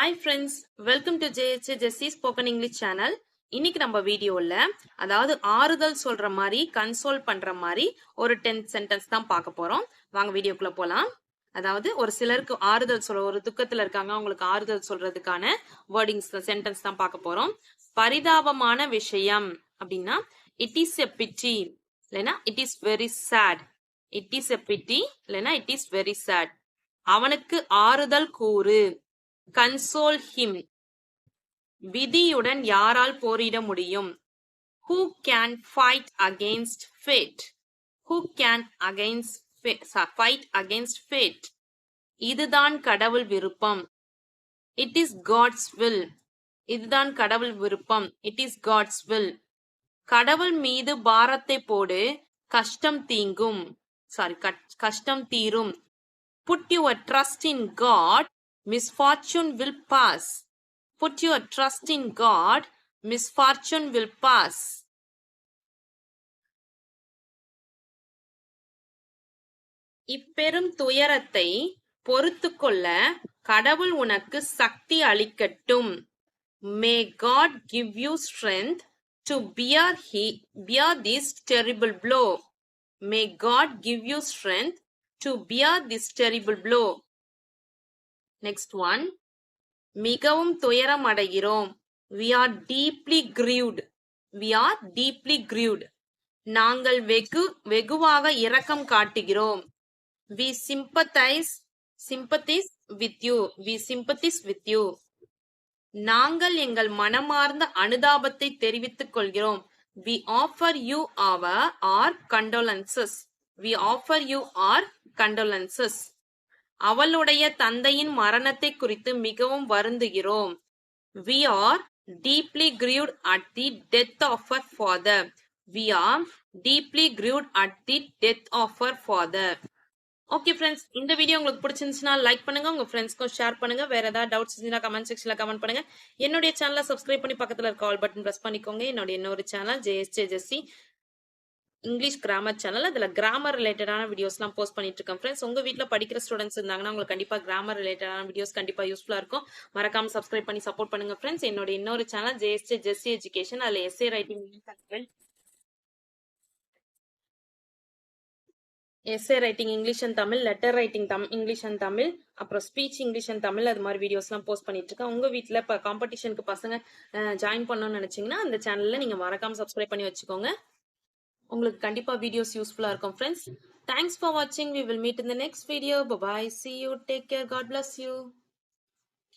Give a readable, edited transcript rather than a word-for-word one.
Hi friends, welcome to JHA Jessie Spoken English channel. இன்னைக்கு நம்ம வீடியோல அதாவது ஆறுதல் சொல்ற மாதிரி கன்சோல் பண்ற மாதிரி ஒரு 10 சென்டென்ஸ் தான் பார்க்க போறோம். வாங்க வீடியோக்குள்ள போலாம். அதாவது ஒரு சிலருக்கு ஆறுதல் சொல்ற ஒரு துக்கத்துல இருக்காங்க அவங்களுக்கு ஆறுதல் சொல்றதுக்கான வேர்டிங்ஸ் சென்டென்ஸ் தான் பார்க்க போறோம். பரிதாபமான விஷயம் அப்படின்னா இட் இஸ் எ பிட்டி இல்லைன்னா it is very sad. It is a pity இல்லைன்னா இட் இஸ் வெரி சேட். அவனுக்கு ஆறுதல் கூறு. Console him. விதியுடன் யாரால் போரிட முடியும்? Who can fight against fate? Who can fight against fate? இதுதான் கடவுள் விருப்பம். It is God's will. இதுதான் கடவுள் விருப்பம். It is God's will. கடவுள் மீது பாரத்தை போடு, கஷ்டம் தீங்கும். கஷ்டம் தீரும். Put your trust in God. Misfortune will pass. Put your trust in God. Misfortune will pass. இப்பெரும் துயரத்தை பொறுத்துக்கொள்ள கடவுள் உனக்கு சக்தி அளிக்கட்டும். May God give you strength to bear this terrible blow. May God give you strength to bear this terrible blow. Next one. மிகவும் துயரம் அடைகிறோம். We are deeply grieved. We are deeply grieved. நாங்கள் வெகுவாக இரக்கம் காட்டுகிறோம். We sympathize with you. We sympathize with you. நாங்கள் எங்கள் மனமார்ந்த அனுதாபத்தை தெரிவித்துக் கொள்கிறோம். We offer you our condolences. We offer you our condolences. அவளுடைய தந்தையின் மரணத்தை குறித்து மிகவும் வருந்துகிறோம். We are deeply grieved at the death of her father. We are deeply grieved at the death of her father. Okay friends, இந்த video உங்களுக்கு பிடிச்சிருந்துச்சுன்னா like பண்ணுங்க, உங்க ஃப்ரெண்ட்ஸ்க்கும் ஷேர் பண்ணுங்க. வேற ஏதாவது டவுட்ஸ் இருந்தா கமெண்ட் செக்ஷன்ல கமெண்ட் பண்ணுங்க. என்னுடைய சேனலை சப்ஸ்கிரைப் பண்ணி பக்கத்துல இருக்க ஆல் பட்டன் பிரஸ் பண்ணிக்கோங்க. என்னுடைய இன்னொரு channel JSJ Jessie English grammar channel. அதில் கிராமர் ரிலேட்டடான வீடியோஸ்லாம் போஸ்ட் பண்ணிட்டு இருக்கேன் ஃப்ரெண்ட்ஸ். உங்க வீட்டில் படிக்கிற ஸ்டூடெண்ட்ஸ் இருந்தாங்கன்னா உங்களுக்கு கண்டிப்பாக கிராமர் ரிலேட்டடான வீடியோஸ் கண்டிப்பாக யூஸ்ஃபுல்லாக இருக்கும். மறக்காம சப்ஸ்கிரைப் பண்ணி சப்போர்ட் பண்ணுங்க ஃப்ரெண்ட்ஸ். என்னோட இன்னொரு சேனல் JSJ Jessie எஜுகேஷன். அதில் S A writing English and Tamil, letter writing English and Tamil, அப்புறம் ஸ்பீச் இங்கிலீஷ் அண்ட் தமிழ், அது மாதிரி வீடியோஸ்லாம் போஸ்ட் பண்ணிட்டு இருக்கேன். உங்க வீட்டில் இப்போ காம்படிஷனுக்கு பசங்க ஜாயின் பண்ணணும்னு நினைச்சீங்கன்னா அந்த சேனல்ல நீங்க மறக்காம சப்ஸ்கிரைப் பண்ணி வச்சுக்கோங்க. உங்களுக்கு கண்டிப்பா வீடியோஸ் யூஸ்ஃபுல்லா இருக்கும் friends. Thanks for watching. We will meet in the next video. Bye bye. See you. Take care. God bless you.